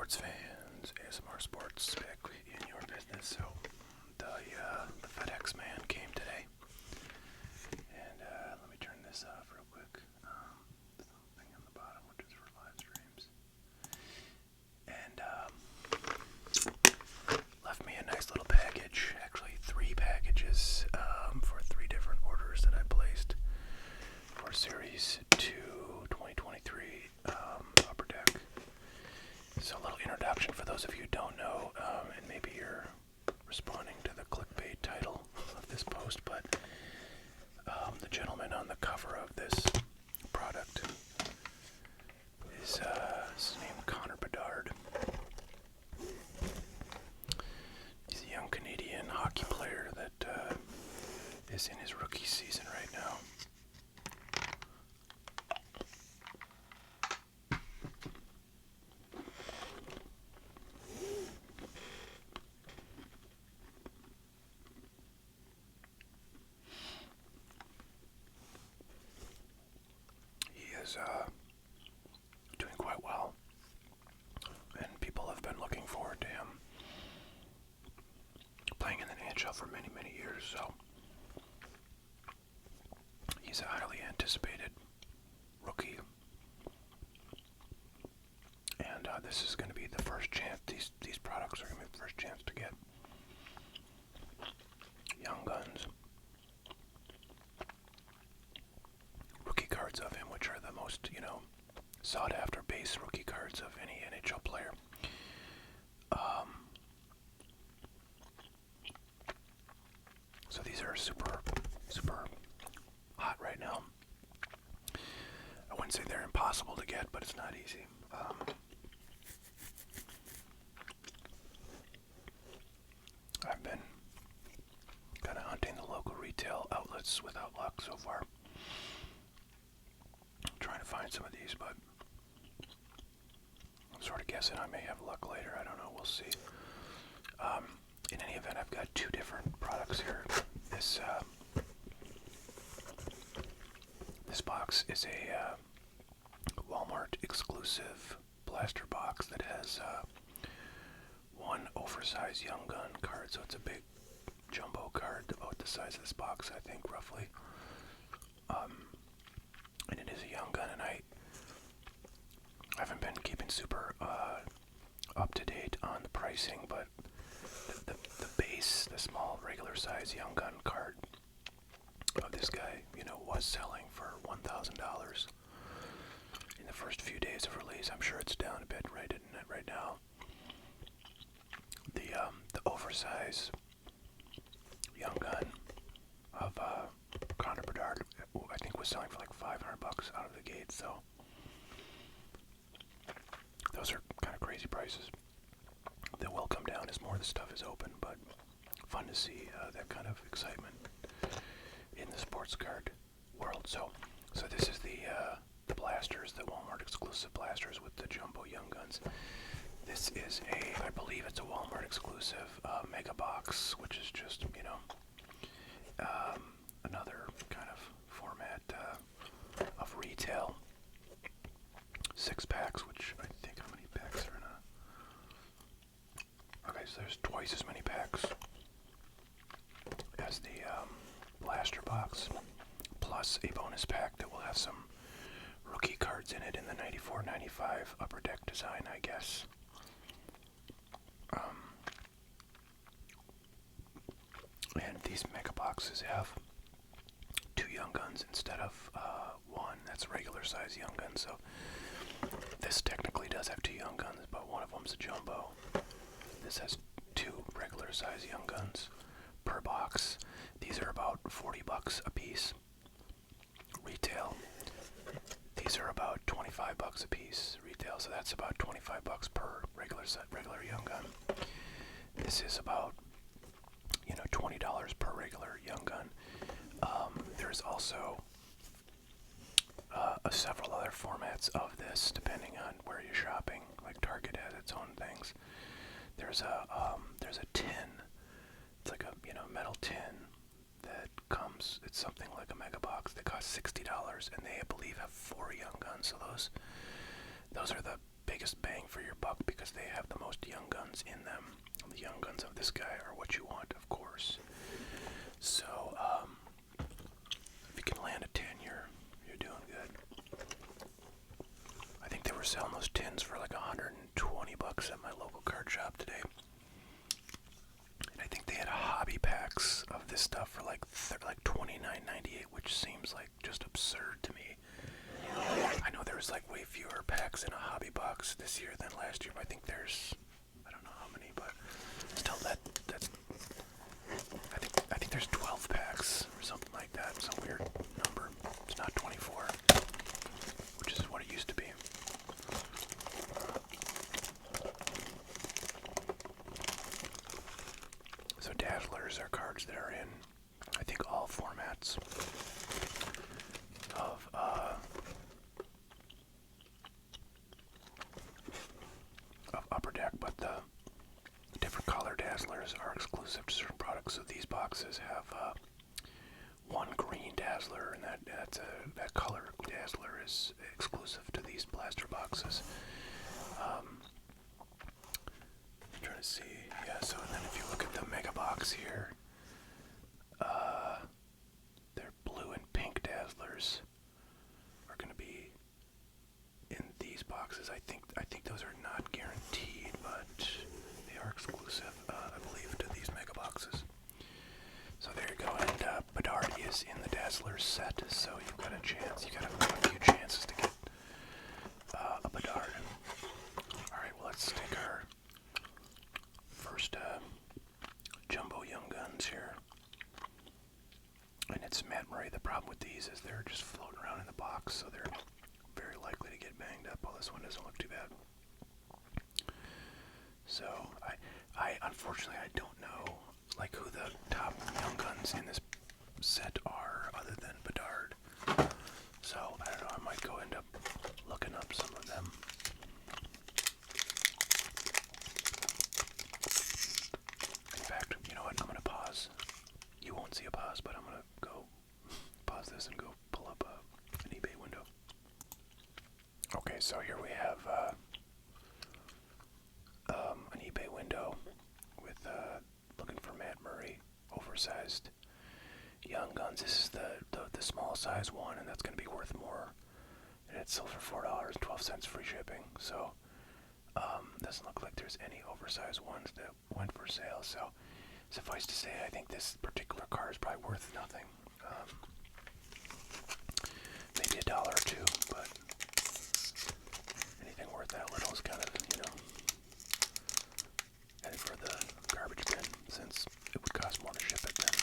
sports fans, ASMR Sports back in your business. So the FedEx man came today, and let me turn this off real quick. Something on the bottom, which is for live streams, and left me a nice little package. Actually, 3 packages for 3 different orders that I placed for Series 2 2023 Upper Deck. So a little introduction for those of you who don't know, and maybe you're responding to the clickbait title of this post, but the gentleman on the cover of this product is named Connor Bedard. He's a young Canadian hockey player that is in his rookie season right now. Doing quite well, and people have been looking forward to him playing in the NHL for many, many years, so he's a highly anticipated rookie, and this is going to be the first chance, these products are going to be the first chance to get young guns rookie cards of him, which are the most, sought after base rookie cards of any NHL player. So these are super, super hot right now. I wouldn't say they're impossible to get, but it's not easy. I've been kind of hunting the local retail outlets without luck so far. Trying to find some of these, but I'm sort of guessing I may have luck later. I don't know. We'll see. In any event, I've got 2 different products here. This box is a Walmart exclusive blaster box that has 1 oversized Young Gun card, so it's a big jumbo card about the size of this box, I think, roughly. And it is a Young Gun, and I haven't been keeping super up to date on the pricing, but the base, the small regular size Young Gun card of this guy, was selling for $1,000 in the first few days of release. I'm sure it's down a bit right now. The oversized Young Gun of Connor Bedard, I think, was selling for like $500 out of the gate, so those are kind of crazy prices. They will come down as more of the stuff is open, but fun to see that kind of excitement in the sports card world. So this is the blasters, the Walmart exclusive blasters with the jumbo Young Guns. This is I believe it's a Walmart exclusive mega box, which is just, another kind of format of retail. 6 packs, which I think, how many packs are in a... Okay, so there's twice as many packs as the blaster box, plus a bonus pack that will have some rookie cards in it in the 94-95 Upper Deck design, I guess. And these mega boxes have 2 Young Guns instead of 1. That's regular size Young Gun, so this technically does have 2 Young Guns, but one of them's a jumbo. This has 2 regular size Young Guns per box. These are about $40 a piece retail. These are about $25 a piece retail, so that's about $25 per regular Young Gun. This is about $20 per regular Young Gun. There's also several other formats of this depending on where you're shopping. Like Target has its own things. There's a tin. It's like a metal tin that comes. It's something like a mega box that costs $60, and they, I believe, have 4 Young Guns. So those are the biggest bang for your buck because they have the most young guns in them. The young guns of this guy are what you want, of course. So, if you can land a 10, you're doing good. I think they were selling those tins for like $120 at my local card shop today. And I think they had hobby packs of this stuff for like $29.98, which seems like just absurd to me. I know there's like way fewer packs in a hobby box this year than last year, but I think there's, I don't know how many, but still that's I think there's 12 packs or something like that, some weird number. It's not 24, which is what it used to be. So Dazzlers are cards that are in, I think, all formats of Upper Deck, but the different color Dazzlers are exclusive to certain products. So these boxes have one green Dazzler, and that color Dazzler is exclusive to these blaster boxes. I'm trying to see, yeah. So and then if you look at the mega box here, their blue and pink Dazzlers are going to be in these boxes. I think those are not guaranteed, but they are exclusive, I believe, to these mega boxes. So there you go, and Bedard is in the Dazzler set, so you've got a chance. You got a few chances to get a Bedard. All right, well, let's take our first jumbo young guns here, and it's Matt Murray. The problem with these is they're just floating around in the box, so they're very likely to get banged up. Well, this one doesn't look too bad. So I unfortunately I don't know like who the top young guns in this set are other than Bedard. So I don't know, I might go end up looking up some of them. In fact, you know what, I'm gonna pause. You won't see a pause, but I'm gonna go pause this and go pull up an eBay window. Okay, so here we have an eBay window with looking for Matt Murray, oversized young guns. This is the small size one, and that's going to be worth more. And it sold for $4.12 free shipping. So doesn't look like there's any oversized ones that went for sale. So suffice to say, I think this particular car is probably worth nothing. Maybe $1 or $2, but anything worth that little is kind of, headed for the garbage bin, since it would cost more to ship it than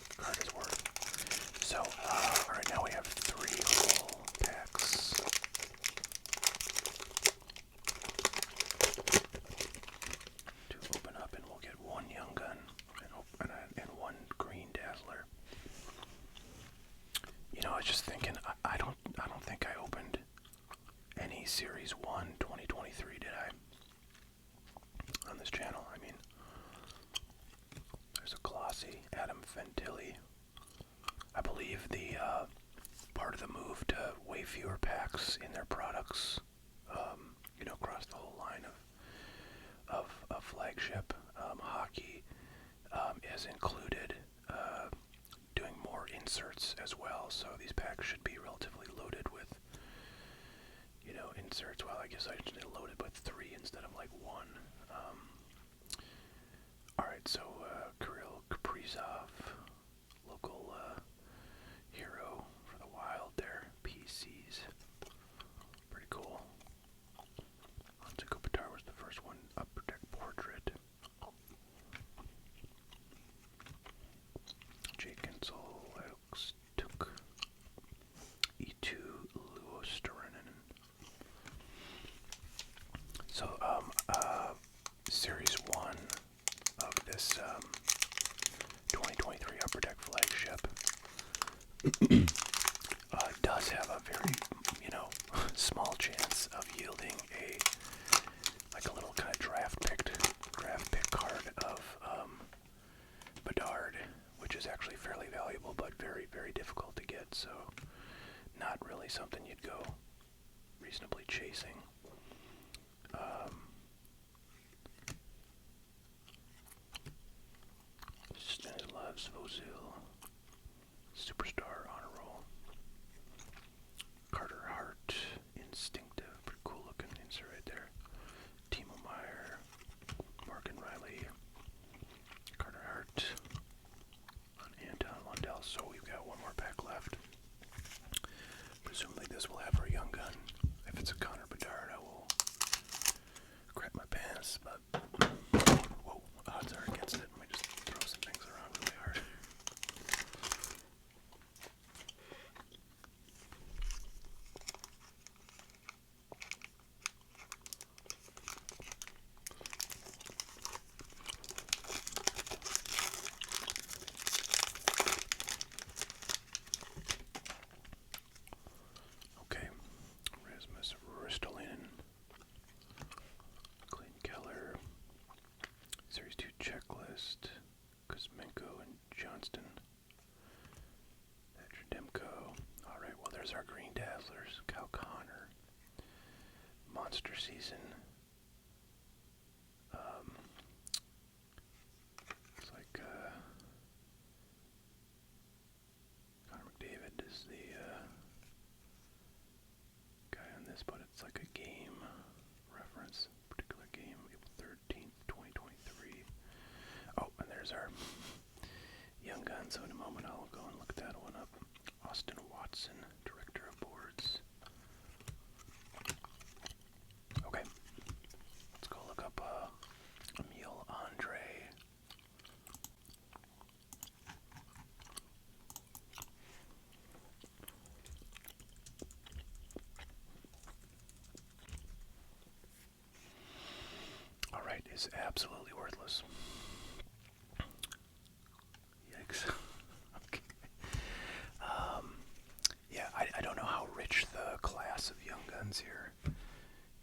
the card is worth. So, alright, now we have 3 whole packs. To open up, and we'll get 1 young gun and 1 green Dazzler. You know, I was just thinking, I don't think I opened any Series 1 2023, did I? On this channel, I mean, there's a glossy Adam Fantilli. I believe the part of the move to way fewer packs in their products, across the whole line of flagship hockey, is included doing more inserts as well. So these packs should be relatively loaded with, inserts. Well, I guess I should load it with 3 instead of like 1. Alright, so Kirill Kaprizov, local hero for the Wild there, PCs. Pretty cool. Hansa Kopitar was the first one, Upper Deck Portrait. Jake Gensel, Alex Tuk, E2 Luostarinen. So, Series 1 of this 2023 Upper Deck flagship does have a very, small chance of yielding a little kind of draft pick card of Bedard, which is actually fairly valuable, but very, very difficult to get. So, not really something you'd go reasonably chasing. Stanislav Svozil, Superstar Honor Roll. Carter Hart, Instinctive, pretty cool looking insert right there. Timo Meyer, Morgan Riley, Carter Hart, Anton Lundell. So we've got one more pack left. Presumably this will have our young gun. If it's a Connor Bedard, I will crap my pants, but whoa, odds are against it. Let me just throw some things around really hard. Okay, Rasmus Ristolainen, Clayton Keller, Series 2 checklist, Kuzmenko and Johnston, Thatcher Demko. Alright, well there's our Green Dazzlers, Kyle Connor, Monster Season. It's like Connor McDavid is the guy on this, but it's like a game reference, particular game, April 13th, 2023. Oh, and there's our young gun, so in a moment I'll go and look that one up. Austin Watson, Director of Boards. Okay, let's go look up Emile Andre. Alright, is absolutely worthless. Yikes. Okay. Yeah, I don't know how rich the class of young guns here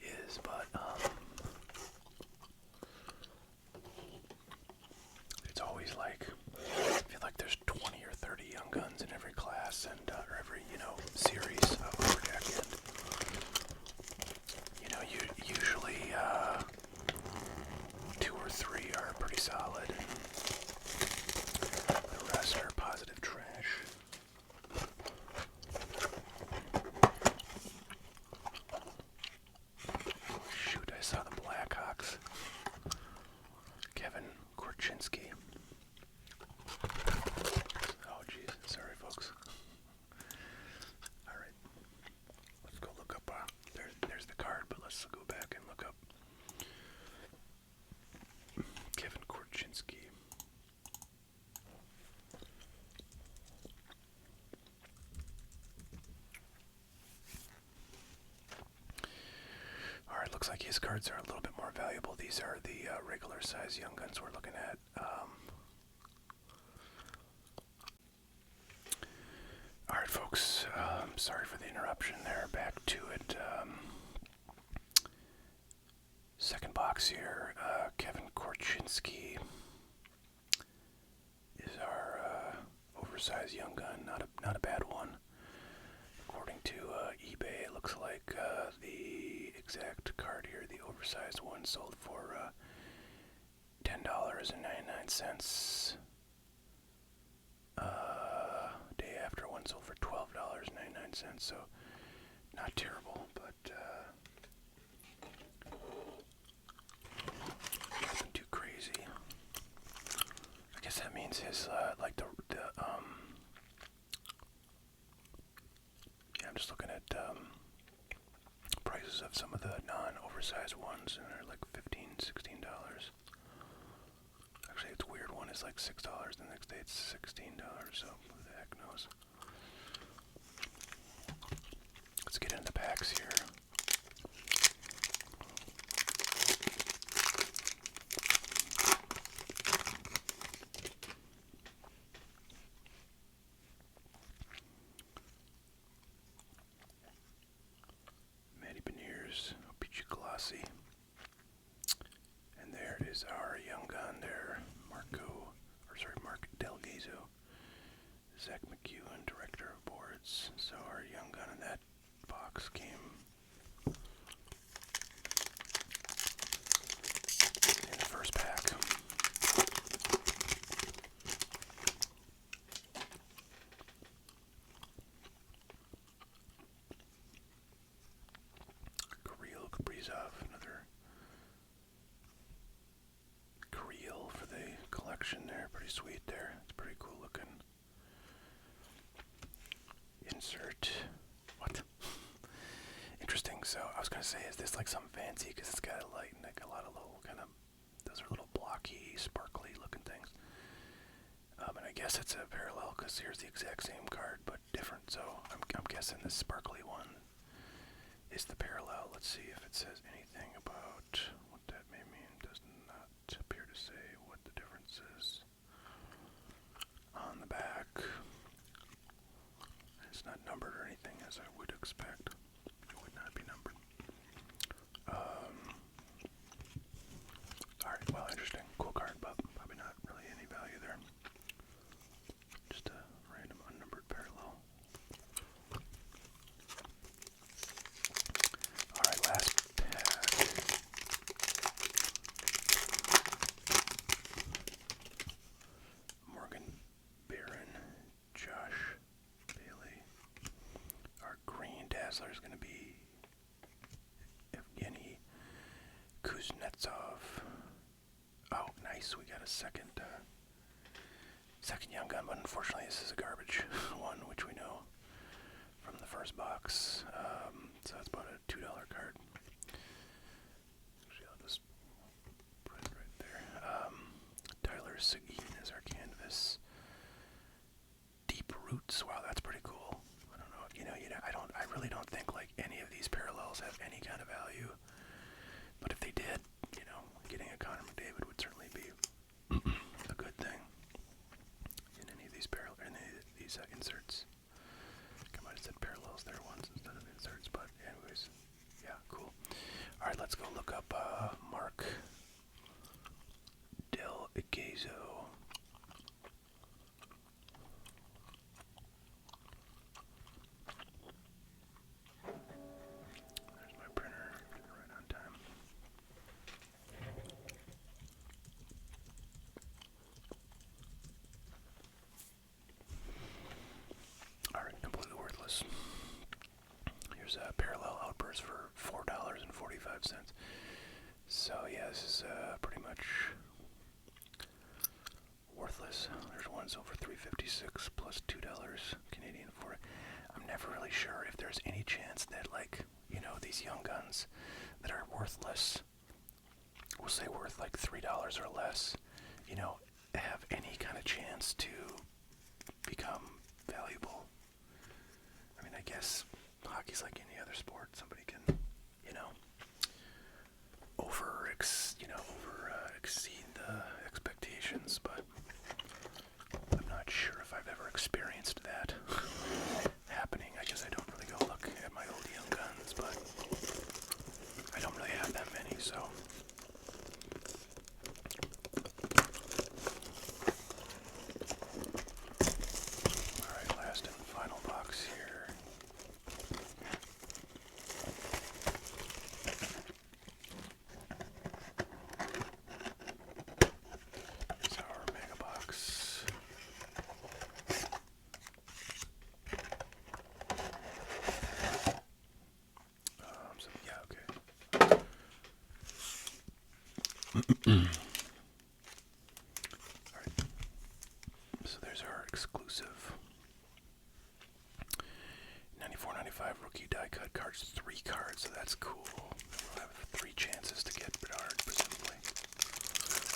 is, but it's always like, I feel like there's 20 or 30 young guns in every class and or every, series of Upper Deck, and usually 2 or 3 are pretty solid, and the rest are positive trash. Shoot, I saw the Blackhawks. Kevin Korchinski. Oh, jeez. Sorry, folks. Alright. Let's go look up. There's the card, but let's go back and look up Kevin Korchinski. Alright, looks like his cards are a little bit more valuable. These are the regular size young guns we're looking at. Alright, folks, sorry for the interruption there. Back to it. Second box here. Kevin Korchinski is our oversized young gun. Not a bad one. According to eBay, it looks like the exact card here, the oversized one, sold for $10.99. Day after, one sold for $12.99. So not terrible, but nothing too crazy. I guess that means his like the yeah, I'm just looking at prices of some of the non-oversized ones, and they're like $15, $16. Actually, it's weird. One is like $6. The next day it's $16. So who the heck knows? Let's get into the packs here. Matty Beniers, Peachy Glossy. And there is our young gun there, Mark Delgado. Kaprizov, another Creel for the collection there. Pretty sweet there. It's pretty cool looking. Insert. What? Interesting. So I was gonna say, is this like something fancy? Because it's got like a lot of little kind of, those are little blocky, sparkly looking things. And I guess it's a parallel because here's the exact same card but different. So I'm guessing this sparkly one is the parallel. Let's see if it says anything about what that may mean. Does not appear to say what the difference is on the back. It's not numbered or anything, as I would expect. It would not be numbered. Alright, well, interesting. Cool card, but probably not really any value there. Just a random unnumbered parallel. Alright, last pack. Morgan Barron, Josh Bailey. Our green dazzler is going to be Evgeny Kuznetsov. Oh, nice. We got a second young gun, but unfortunately this is a garbage one, which we know from the first box. So it's about a $2 card. Actually, I'll just put it right there. Tyler Seguin is our canvas. Deep Roots. Wow, that's pretty cool. I don't know. I really don't think like any of these parallels have any kind of value. But if they did, getting a Connor McDavid would certainly be a good thing in any of these inserts. I might have said parallels there once instead of inserts, but anyways, yeah, cool. All right, let's go look up Mark Del Gazo. There's my printer, right on time. Alright, completely worthless. Here's a parallel outburst for $4.45. So yeah, this is pretty much worthless. There's ones over $3.56 plus $2 Canadian for it. I'm never really sure if there's any chance that, like, these young guns that are worthless, we'll say worth like $3 or less, have any kind of chance to become valuable. I mean, I guess hockey's like any other sport. Somebody can, exceed the expectations, but I'm not sure if I've ever experienced that happening. I guess I don't really go look at my old young guns, but I don't really have that many, so. Alright, last and final box here. It's our mega box. Yeah, okay. Alright. So there's our exclusive 94.95 rookie die cut cards, 3 cards, so that's cool. We'll have 3 chances to get Bedard, presumably.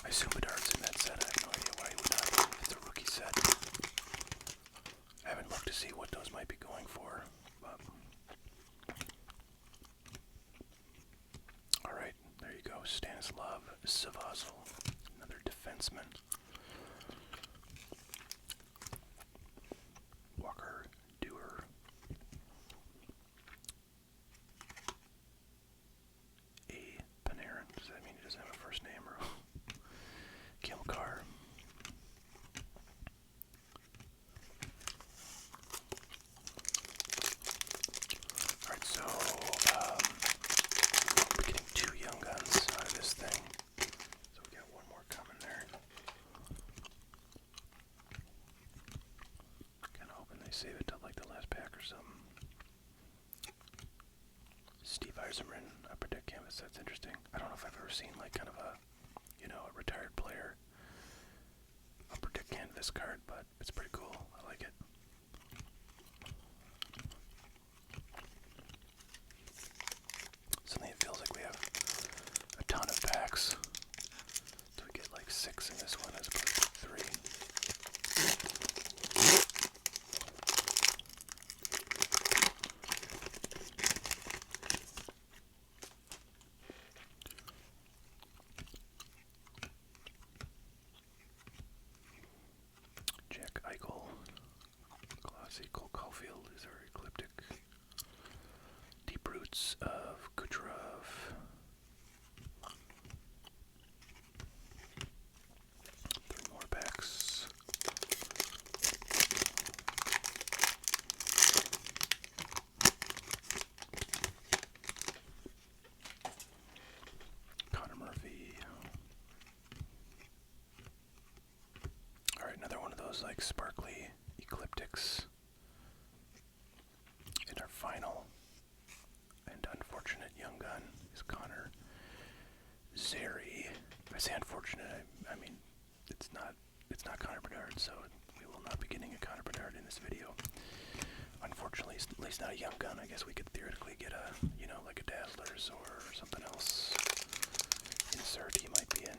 I assume Bedard's in that set. I have no idea why he would not be if it's a rookie set. I haven't looked to see what those might be going for. But alright, there you go. Stanislav Savazil, another defenseman. Walker Dewar. A. Panarin. Does that mean he doesn't have a first name? Or Kilcar. Alright, so we're getting 2 young guns out of this thing. So we got one more coming there. Kinda hoping they save it till like the last pack or something. Steve Eisenman upper deck canvas. That's interesting. I don't know if I've ever seen like kind of a, a retired player upper deck canvas card, but it's pretty cool. I like it. Suddenly it feels like we have a ton of packs. So we get like 6 in this one as opposed to 3. Jack Eichel, Glossy, Cole Caulfield is our ecliptic. Deep Roots of Kucherov. 3 more packs. Connor Murphy. Alright, another one of those like sparkly ecliptics. And our final and unfortunate young gun is Connor Zary. If I say unfortunate, I mean it's not Connor Bedard, so we will not be getting a Connor Bedard in this video. Unfortunately, at least not a young gun. I guess we could theoretically get a, like a Dazzlers or something else. Insert he might be in.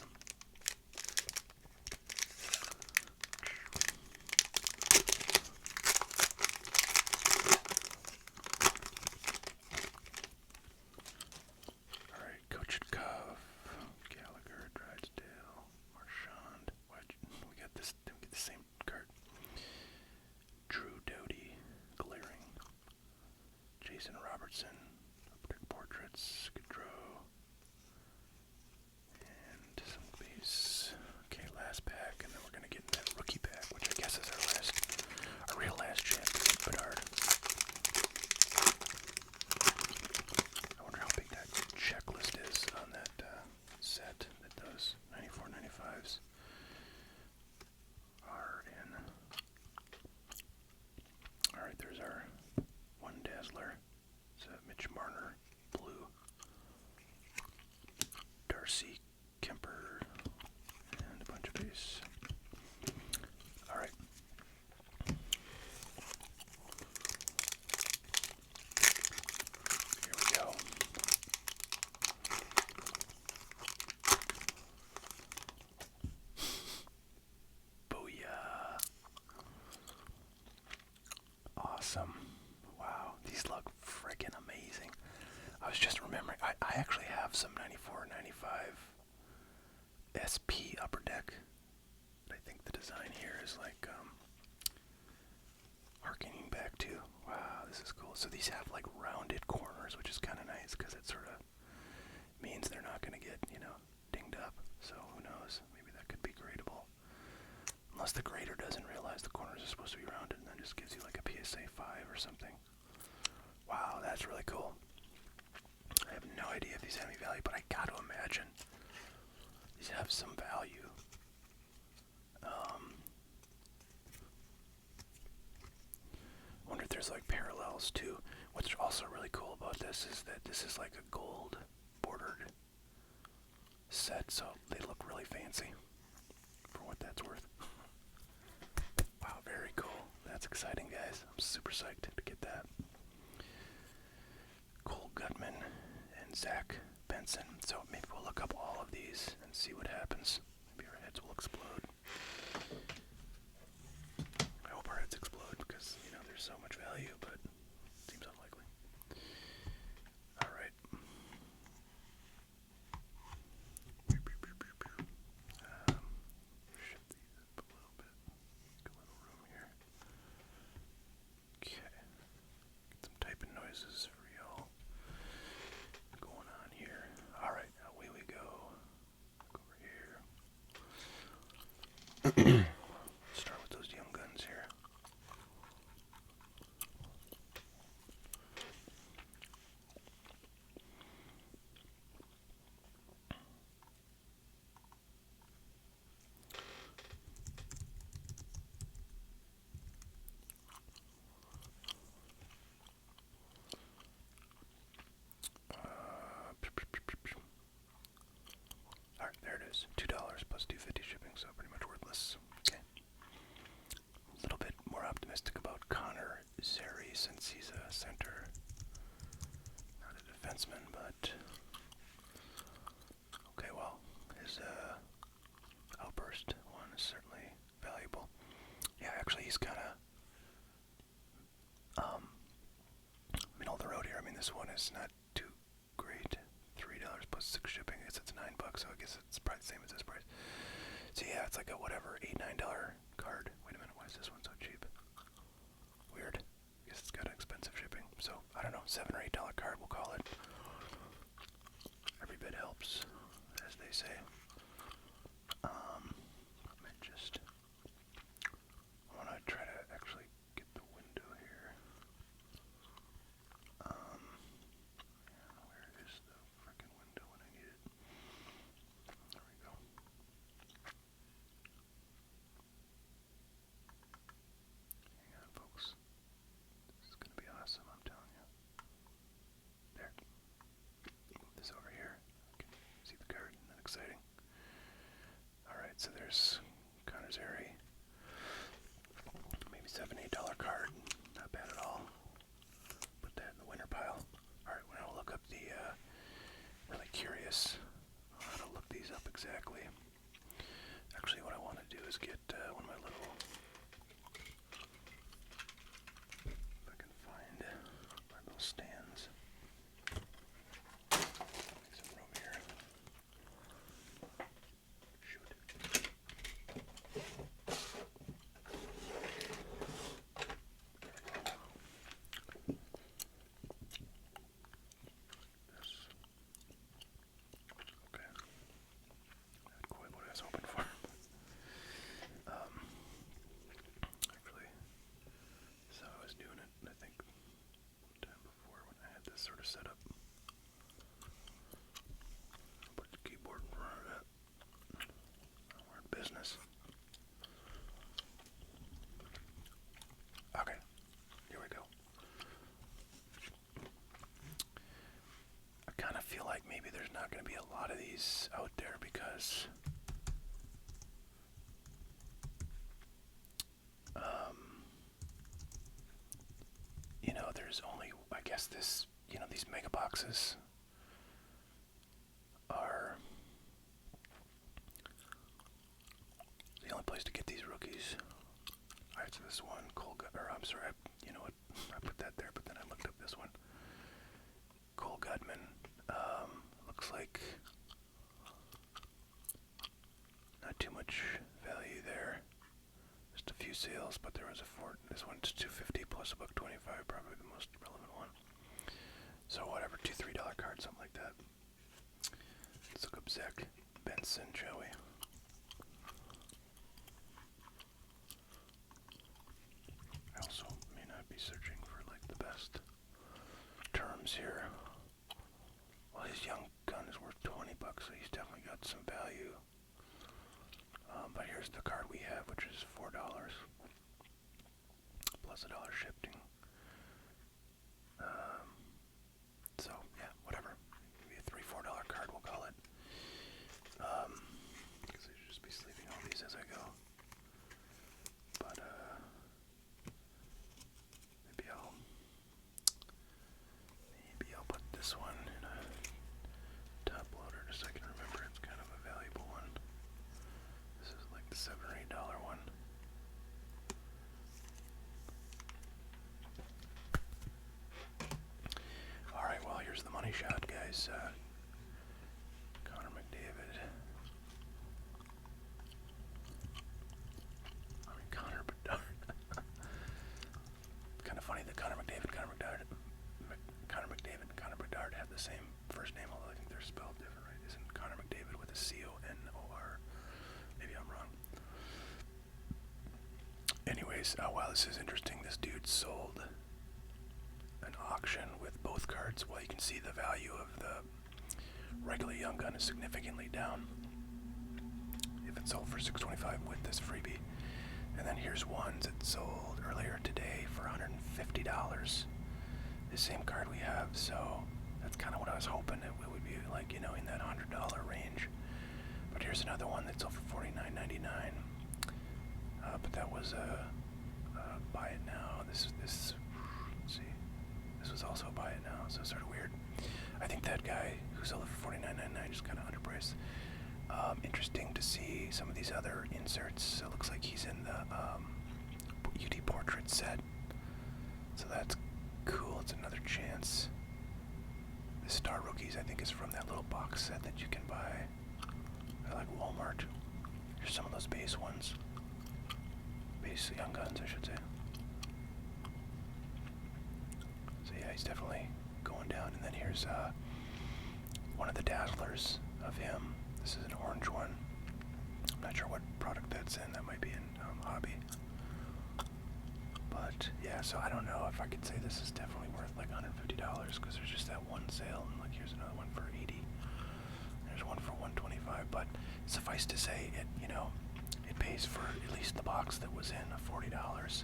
Alright, Kochetkov, Gallagher, Drysdale, Marchand. We got this, did we get the same card? Drew Doughty, Glaring, Jason Robertson, Uptick Portraits, Gaudreau, and some base. Okay, last pack, and then we're gonna get in that rookie pack, which I guess is our real last chance to get Bedard. I wonder how big that checklist is on that set that those 94, 95s are in. Alright, there's our one Dazzler. It's Mitch Marner, blue. Darcy Kemper, and a bunch of base. Alright. Here we go. Booyah. Awesome. Wow, these look freaking amazing. I was just remembering, I actually have some 94, 95 SP upper deck. I think the design here is like, harkening back to, wow, this is cool. So these have like rounded corners, which is kind of nice because it sort of means they're not going to get, dinged up. So who knows? Maybe that could be gradable. Unless the grader doesn't realize the corners are supposed to be rounded and then just gives you like a PSA 5 or something. Wow, that's really cool. I have no idea if these have any value, but I got to imagine these have some value. I wonder if there's like parallels too. What's also really cool about this is that this is like a gold bordered set, so they look really fancy for what that's worth. Wow, very cool. That's exciting, guys. I'm super psyched to get that. Cole Gutman and Zach Benson. So maybe we'll look up all of these and see what happens. Maybe our heads will explode. I hope our heads explode because, there's so much value, but it seems unlikely. Alright. Shift these up a little bit. Make a little room here. Okay. Get some typing noises for y'all going on here. Alright, away we go. Look over here. Start with those young guns here. this one is not too great. $3 plus 6 shipping. I guess it's $9, so I guess it's probably the same as this price. So yeah, it's like a whatever, $8-9 card. Wait a minute, why is this one so cheap? Weird. I guess it's got expensive shipping. So, I don't know, $7 or $8 card, we'll call it. Every bit helps, as they say. Let me just... I want to try to actually get the window here. Where is the frickin' window when I need it? There we go. Hang on, folks. This is gonna be awesome, I'm telling you. There. Move this over here. I can see the card. Isn't that exciting? Alright, so there's Connor's Airy. Maybe $7-8 card. Not bad at all. Put that in the winner pile. Alright, we're gonna look up the, really curious how to look these up exactly. Actually, what I want to do is get one of my little, if I can find my little stands. Make some room here. Shoot. Okay. Not quite what I was hoping for. Actually, that's how I was doing it, I think, one time before when I had this sort of set up. Put the keyboard in front of it. We're in business. Okay, here we go. I kind of feel like maybe there's not going to be a lot of these out there because you know, there's only, I guess this, you know, these mega boxes are the only place to get these rookies. Alright, so this one, Cole, or I'm sorry, you know what, I put that there, but then I looked up this one. Cole Gutman, looks like not too much value there. Just a few sales, but there was a this one's $250 plus $1.25, probably the most relevant one. So whatever, $2-3 card, something like that. Let's look up Zach Benson, shall we? I also may not be searching for like the best terms here. Well, his young gun is worth $20, so he's definitely got some value. But here's the card we have, which is $4 plus $1 shipping. So yeah, whatever. Maybe a $3-4 card, we'll call it. Because I should just be sleeving all these as I go. But maybe I'll put this one in a top loader just so I can remember it's kind of a valuable one. This is like the $7 or $8 one. Alright, well, here's the money shot, guys. Connor McDavid. Connor Bedard. Kind of funny that Connor McDavid and Connor Bedard have the same first name, although I think they're spelled different, right? Isn't Connor McDavid with a C-O-N-O-R? Maybe I'm wrong. Anyways, wow, this is interesting. This dude sold an auction with both cards. Well, you can see the value of the regular Young Gun is significantly down if it sold for $625 with this freebie. And then here's one that sold earlier today for $150. The same card we have, so that's kind of what I was hoping it would be like, you know, in that $100 range. But here's another one that sold for $49.99. But that was a buy it now. This let's see. This was also buy it now, so it's sort of weird. I think that guy who sold it for $49.99 is kind of underpriced. Interesting to see some of these other inserts. It looks like he's in the UD portrait set, so that's cool. It's another chance The Star Rookies, I think, is from that little box set that you can buy at like Walmart. Here's some of those base ones. Base Young Guns, I should say. So yeah, he's definitely going down. And then here's one of the Dazzlers of him. This is an orange one. I'm not sure what product that's in. That might be in Hobby. But yeah, so I don't know if I could say this is definitely worth like $150 because there's just that one sale, and like here's another one for 80. There's one for 125. But suffice to say, it it pays for at least the box that was in $40,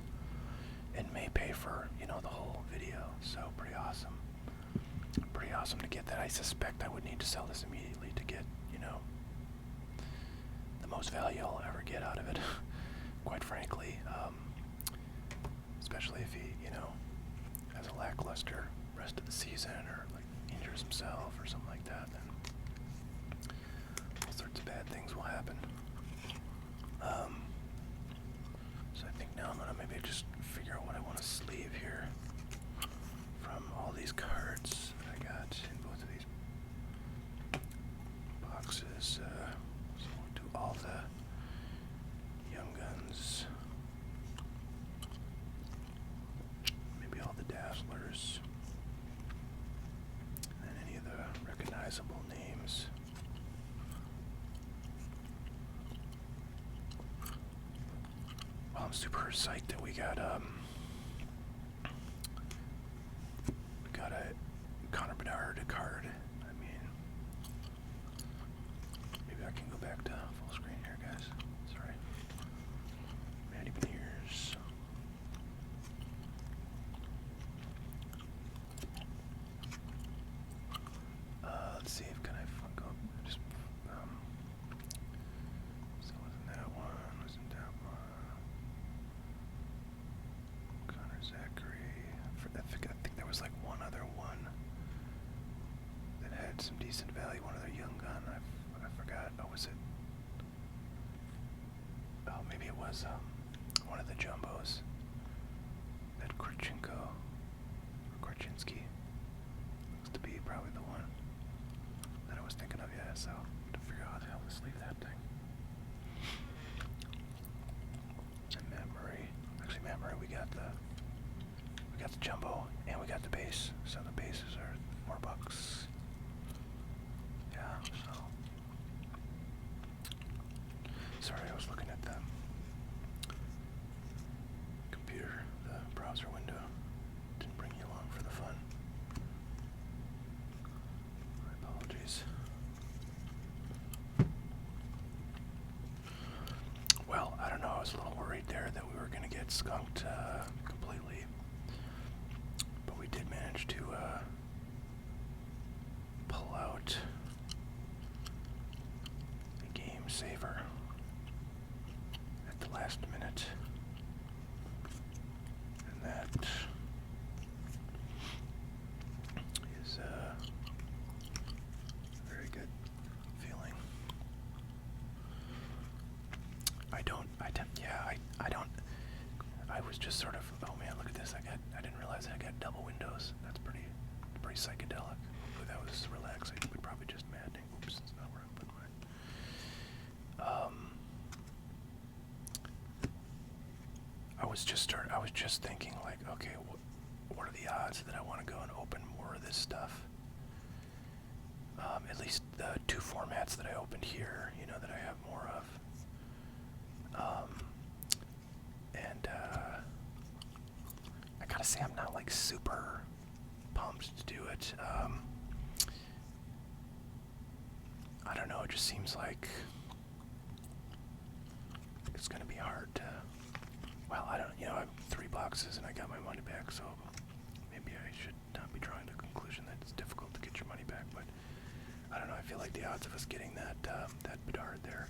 and may pay for the whole video. So pretty awesome. Pretty awesome to get that. I suspect I would need to sell this immediately to get the most value I'll ever get out of it. Quite frankly. Especially if he, has a lackluster rest of the season or like injures himself or something like that, then all sorts of bad things will happen. So I think now I'm gonna maybe just figure out what I want to sleeve here from all these cards that I got in both of these boxes. So we'll do all the Young Guns. All the Dazzlers, and any of the recognizable names. Well, I'm super psyched that we got a Connor Bedard card. I mean, maybe I can go back to full screen here, guys. Sorry. Matty Beniers. Let's see if can I go just so wasn't that one, Connor Zachary. I think there was like one other one that had some decent value, one other Young Gun. I forgot. Oh, was it? Oh, maybe it was one of the jumbos. That Korchinko or Korchinski looks to be probably the one that I was thinking of. Yeah, so to figure out how the hell to sleeve that thing. And Matt Murray. Actually, Matt Murray, we got the jumbo and we got the base. So the bases are $4. Yeah. So sorry, I was looking at the computer, the browser window. Didn't bring you along for the fun. My apologies. Well, I don't know. I was a little worried there that we were going to get skunked completely. But we did manage to pull out a game saver at the last minute. And that is a very good feeling. I was just sort of, oh man, look at this. I didn't realize I got double windows. That's pretty psychedelic. Hopefully that was relaxing. We probably just maddening. Oops, that's not where I put mine. I was just thinking like, okay, what are the odds that I want to go and open more of this stuff? At least the two formats that I opened here, that I have more of. And I gotta say I'm not like super pumped to do it. I don't know, it just seems like it's gonna be hard to, well, I don't, I have 3 boxes and I got my money back, so maybe I should not be drawing the conclusion that it's difficult to get your money back, but I don't know, I feel like the odds of us getting that Bedard there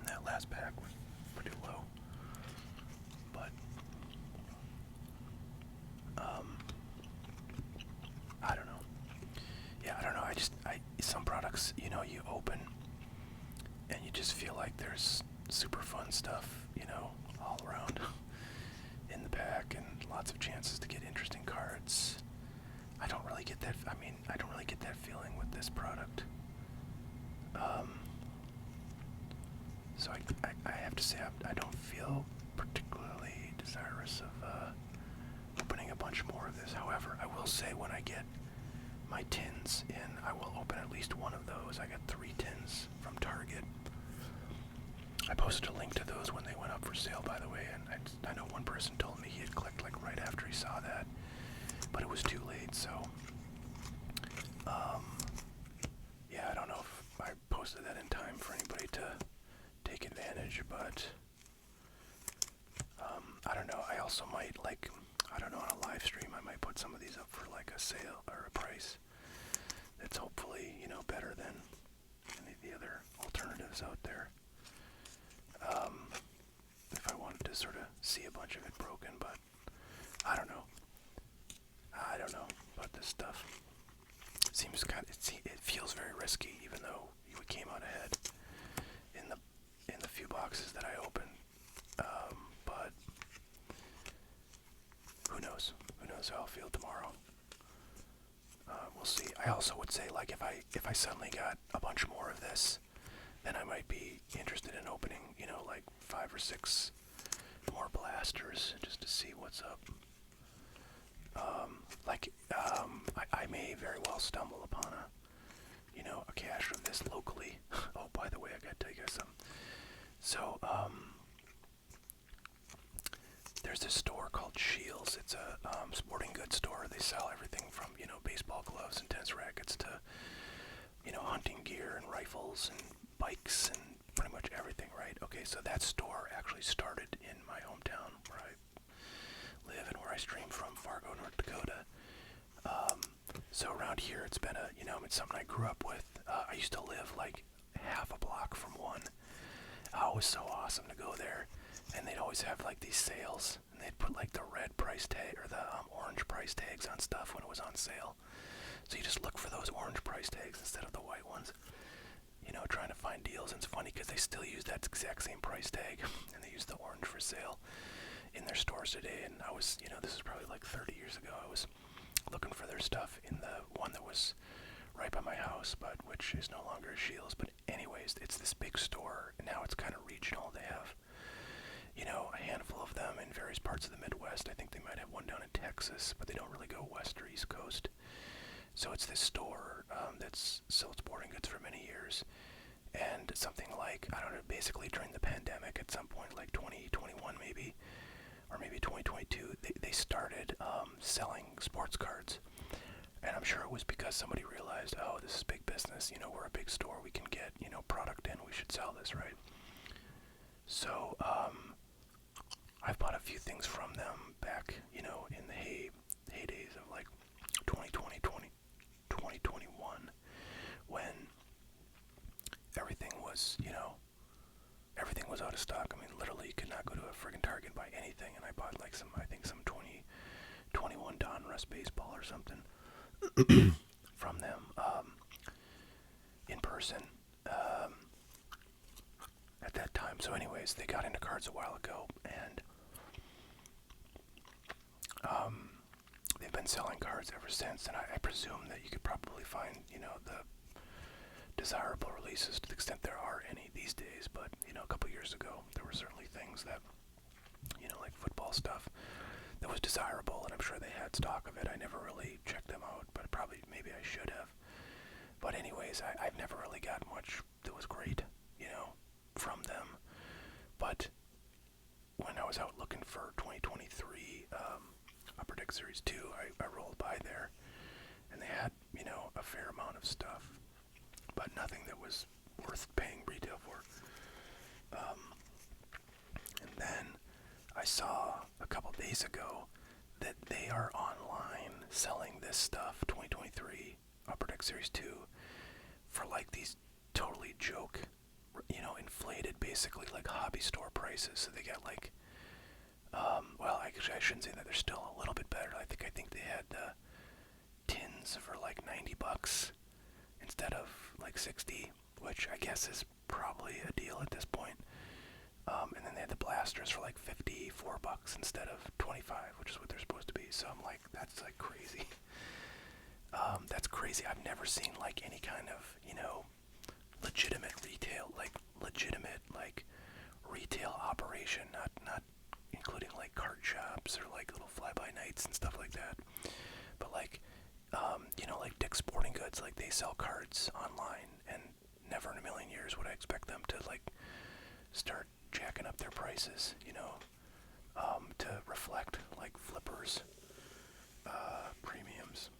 in that last pack was pretty low. But I don't know. Yeah, I don't know. Some products, you open and you just feel like there's super fun stuff, all around in the pack and lots of chances to get interesting cards. I don't really get that. I mean, I don't really this product. So I have to say I don't feel particularly desirous of opening a bunch more of this. However, I will say when I get my tins in, I will open at least one of those. I got 3 tins from Target. I posted a link to those when they went up for sale, by the way, and I know one person told me he had clicked like right after he saw that, but it was too late, so yeah, I don't know if I posted that in time for anybody to take advantage, but I don't know. I also might, like, I don't know, on a live stream, I might put some of these up for like a sale or a price that's hopefully, you know, better than any of the other alternatives out there. If I wanted to sort of see a bunch of it broken, but I don't know. I don't know about this stuff. Seems kind of, it feels very risky, even though we came out ahead in the few boxes that I opened. But who knows? Who knows how I'll feel tomorrow? We'll see. I also would say, like, if I suddenly got a bunch more of this, then I might be interested in opening, you know, like 5 or 6 more blasters just to see what's up. I may very well stumble upon a cache of this locally. Oh, by the way, I gotta tell you guys something. So, there's this store called Shields. It's a sporting goods store. They sell everything from, you know, baseball gloves and tennis rackets to, you know, hunting gear and rifles and bikes and pretty much everything, right? Okay, so that store actually started in my hometown where I live and where I stream from, Fargo, North Dakota. So around here, it's been it's something I grew up with. I used to live like half a block from one. It was so awesome to go there, and they'd always have like these sales, and they'd put like the red price tag or the orange price tags on stuff when it was on sale. So you just look for those orange price tags instead of the white ones. You know, trying to find deals. And it's funny because they still use that exact same price tag, and they use the orange for sale in their stores today. And I was, this is probably like 30 years ago. I was looking for their stuff in the one that was right by my house, but which is no longer Shields. But anyways, it's this big store, and now it's kind of regional. They have, a handful of them in various parts of the Midwest. I think they might have one down in Texas, but they don't really go west or east coast. So it's this store that's sold sporting goods for many years, and something like, I don't know, basically during the pandemic at some point, like 2021 maybe, or maybe 2022, they started selling sports cards. And I'm sure it was because somebody realized, oh, this is big business, we're a big store, we can get, product in, we should sell this, right? So, I've bought a few things from them back, in the heydays of like 2020, 2021, when everything was, everything was out of stock. I mean, literally, you could not go to a friggin' Target and buy anything, and I bought like some 2021 Donruss baseball or something from them in person at that time. So anyways, they got into cards a while ago, and they've been selling cards ever since, and I presume that you could probably find, the desirable releases to the extent there are any these days, but, a couple years ago, there were certainly things that, like football stuff that was desirable, and I'm sure they had stock of it. I never really checked them out, but maybe I should have. But anyways, I've never really got much that was great, from them. But when I was out looking for 2023 Upper Deck Series 2, I rolled by there, and they had, a fair amount of stuff, but nothing that was worth paying retail for. And then I saw a couple days ago that they are online selling this stuff, 2023 Upper Deck Series 2, for like these totally joke, inflated, basically like hobby store prices. So they got like, well, actually I shouldn't say that, they're still a little bit better. I think they had tins for like $90 instead of like 60, which I guess is probably a deal at this point. And then they had the blasters for like $54 instead of 25, which is what they're supposed to be. So I'm like, that's like crazy. That's crazy. I've never seen like any kind of, legitimate retail operation, not including like card shops or like little fly-by nights and stuff like that. But like, like Dick's Sporting Goods, like they sell cards online, and never in a million years would I expect them to like start jacking up their prices, to reflect like Flippers premiums.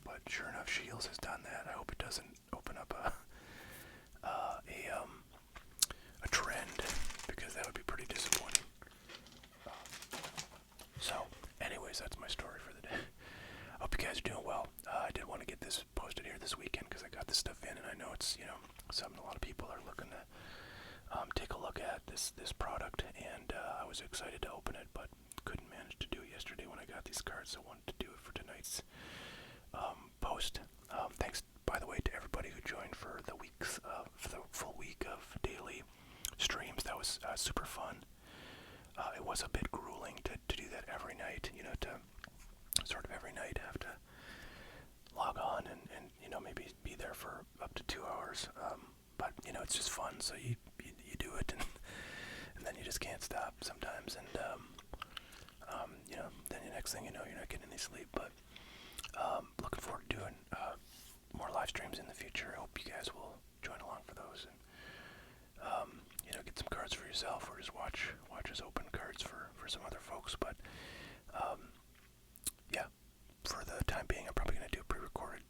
But sure enough, Shields has done that. I hope it doesn't open up a trend, because that would be pretty disappointing. So, anyways, that's my story for the day. Hope you guys are doing well. I did want to get this posted here this weekend because I got this stuff in, and I know it's something a lot of people are looking to take a look at this product, and I was excited to open it, but couldn't manage to do it yesterday when I got these cards, so I wanted to do it for tonight's post. Thanks, by the way, to everybody who joined for the full week of daily streams. That was super fun. It was a bit grueling to do that every night, to sort of every night have to log on and maybe be there for up to 2 hours. But, it's just fun, so you do it, and then you just can't stop sometimes, and, then the next thing you know, you're not getting any sleep. But looking forward to doing more live streams in the future. I hope you guys will join along for those, and get some cards for yourself, or just watch us open cards for some other folks. But yeah, for the time being, I'm probably going to do pre-recorded